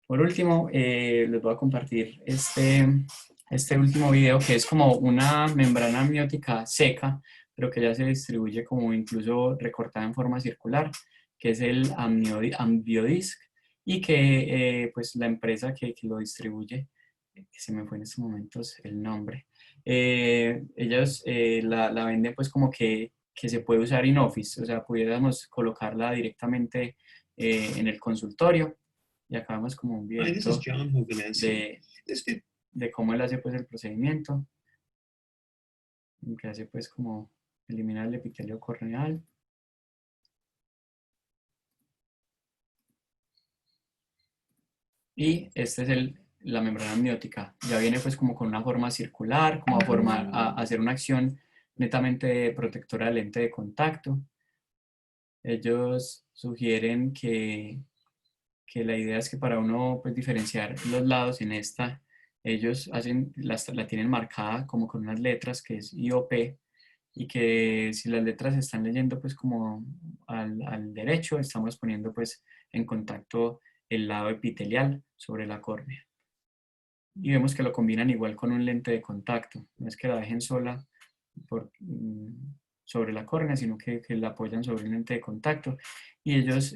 [SPEAKER 1] Por último, les voy a compartir este último video que es como una membrana amniótica seca, pero que ya se distribuye como incluso recortada en forma circular, que es el Ambiodisc, y que pues la empresa que lo distribuye, que se me fue en estos momentos el nombre, Ellos la venden pues como que se puede usar in office, o sea, pudiéramos colocarla directamente en el consultorio. Y acá vemos como un
[SPEAKER 3] Hi, this is
[SPEAKER 1] videito
[SPEAKER 3] John Hoganansi.
[SPEAKER 1] de,
[SPEAKER 3] This video
[SPEAKER 1] de cómo él hace pues el procedimiento, en que hace pues como eliminar el epitelio corneal. Y este es la membrana amniótica. Ya viene pues como con una forma circular, como a hacer una acción netamente protectora del lente de contacto. Ellos sugieren que la idea es que para uno pues, diferenciar los lados en esta, ellos la tienen marcada como con unas letras que es IOP, y que si las letras se están leyendo pues como al derecho, estamos poniendo pues en contacto el lado epitelial sobre la córnea. Y vemos que lo combinan igual con un lente de contacto, no es que la dejen sola sobre la córnea, sino que la apoyan sobre un lente de contacto, y ellos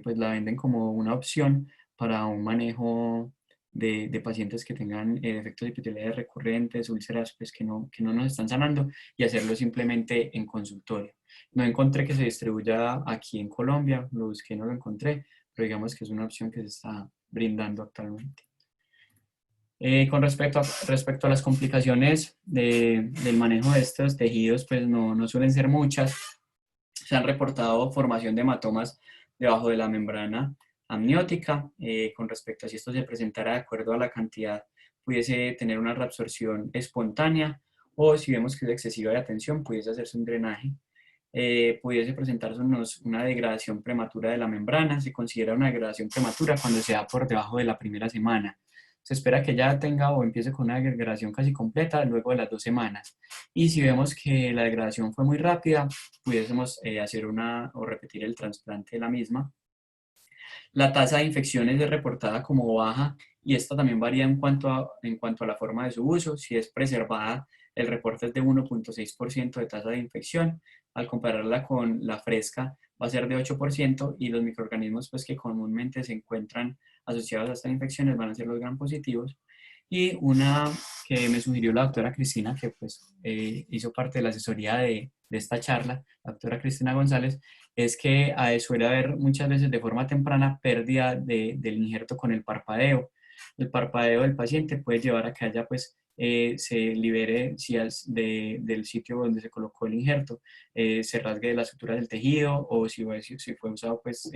[SPEAKER 1] pues la venden como una opción para un manejo de pacientes que tengan defectos epiteliales recurrentes, úlceras pues, que no nos están sanando, y hacerlo simplemente en consultorio. No encontré que se distribuya aquí en Colombia, lo busqué, no lo encontré, pero digamos que es una opción que se está brindando actualmente. Con respecto a las complicaciones del manejo de estos tejidos, pues no suelen ser muchas. Se han reportado formación de hematomas debajo de la membrana amniótica. Con respecto a si esto se presentara de acuerdo a la cantidad, pudiese tener una reabsorción espontánea, o si vemos que es excesiva de atención, pudiese hacerse un drenaje. Pudiese presentarse una degradación prematura de la membrana. Se considera una degradación prematura cuando se da por debajo de la primera semana. Se espera que ya tenga o empiece con una degradación casi completa luego de las 2 semanas. Y si vemos que la degradación fue muy rápida, pudiésemos hacer o repetir el trasplante de la misma. La tasa de infecciones es reportada como baja, y esta también varía en cuanto a la forma de su uso. Si es preservada, el reporte es de 1,6% de tasa de infección. Al compararla con la fresca, va a ser de 8%, y los microorganismos pues, que comúnmente se encuentran asociados a estas infecciones van a ser los gram positivos. Y una que me sugirió la doctora Cristina, que pues hizo parte de la asesoría de esta charla, la doctora Cristina González, es que suele haber muchas veces de forma temprana pérdida del injerto con el parpadeo. El parpadeo del paciente puede llevar a que haya pues se libere del sitio donde se colocó el injerto, se rasgue de las suturas del tejido, o si fue usado pues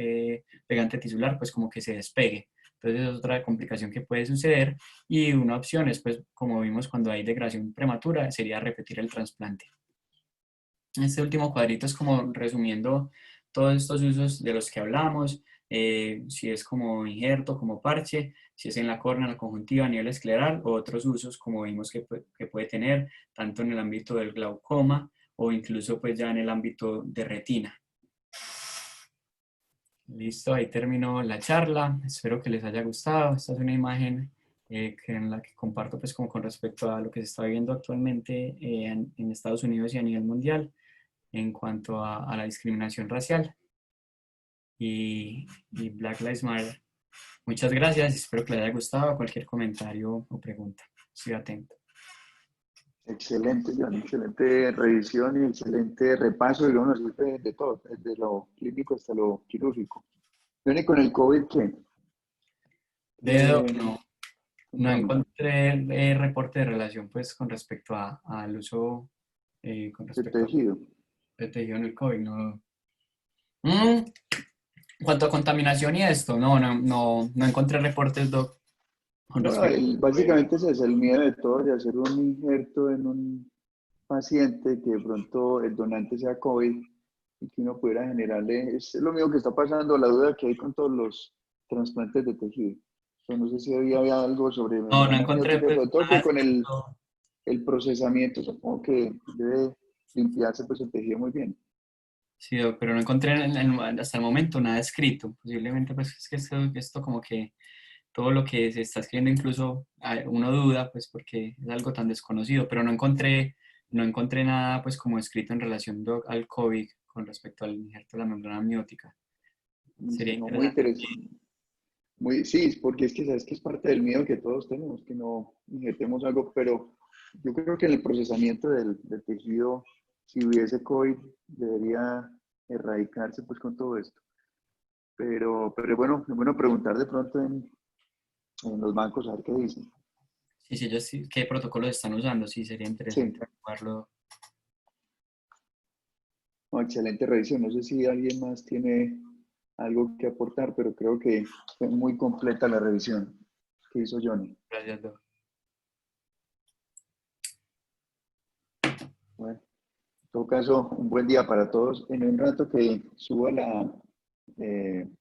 [SPEAKER 1] pegante tisular, pues como que se despegue. Entonces es otra complicación que puede suceder, y una opción es pues como vimos cuando hay degradación prematura, sería repetir el trasplante. Este último cuadrito es como resumiendo todos estos usos de los que hablamos, si es como injerto, como parche, si es en la córnea, en la conjuntiva, a nivel escleral, o otros usos como vimos que puede tener, tanto en el ámbito del glaucoma o incluso pues ya en el ámbito de retina. Listo, ahí terminó la charla, espero que les haya gustado. Esta es una imagen en la que comparto pues como con respecto a lo que se está viviendo actualmente en Estados Unidos y a nivel mundial en cuanto a la discriminación racial y Black Lives Matter. Muchas gracias, espero que les haya gustado. Cualquier comentario o pregunta, estoy atento.
[SPEAKER 2] Excelente, John, excelente revisión y excelente repaso, digamos, de todo, desde lo clínico hasta lo quirúrgico. Viene con el COVID, ¿qué?
[SPEAKER 1] No, no
[SPEAKER 2] Contame.
[SPEAKER 1] encontré reporte de relación pues con respecto al uso, con
[SPEAKER 2] El
[SPEAKER 1] respecto
[SPEAKER 2] tejido.
[SPEAKER 1] al tejido en el COVID. No. En cuanto a contaminación y esto, no encontré reportes, Doc, con
[SPEAKER 2] No,
[SPEAKER 1] respecto.
[SPEAKER 2] básicamente ese es el miedo de todos de hacer un injerto en un paciente que de pronto el donante sea COVID y que uno pudiera generarle, es lo mismo que está pasando, la duda que hay con todos los trasplantes de tejido. O no sé si había algo sobre
[SPEAKER 1] No
[SPEAKER 2] membrana
[SPEAKER 1] encontré
[SPEAKER 2] amniótica,
[SPEAKER 1] pues
[SPEAKER 2] sobre todo
[SPEAKER 1] nada
[SPEAKER 2] que con
[SPEAKER 1] escrito.
[SPEAKER 2] el procesamiento, supongo que debe limpiarse pues el tejido muy bien.
[SPEAKER 1] Sí, Doc, pero no encontré hasta el momento nada escrito. Posiblemente pues es que esto como que todo lo que se está escribiendo incluso uno duda pues porque es algo tan desconocido, pero no encontré nada pues como escrito en relación, Doc, al COVID con respecto al injerto de la membrana amniótica. Sería
[SPEAKER 2] Listo, no, muy
[SPEAKER 1] interesante.
[SPEAKER 2] interesante. Muy, sí, porque es que sabes que es parte del miedo que todos tenemos, que no injertemos algo, pero Yo creo que en el procesamiento del tejido, si hubiese COVID, debería erradicarse pues con todo esto. Pero es bueno preguntar de pronto en los bancos a ver qué dicen.
[SPEAKER 1] Sí, sí, ellos qué protocolos están usando, sí, sería interesante
[SPEAKER 2] Sí,
[SPEAKER 1] averiguarlo.
[SPEAKER 2] no, excelente revisión. No sé si alguien más tiene algo que aportar, pero creo que fue muy completa la revisión que hizo Johnny.
[SPEAKER 1] Gracias, Doc.
[SPEAKER 2] Bueno, en todo caso, un buen día para todos. En un rato que suba eh,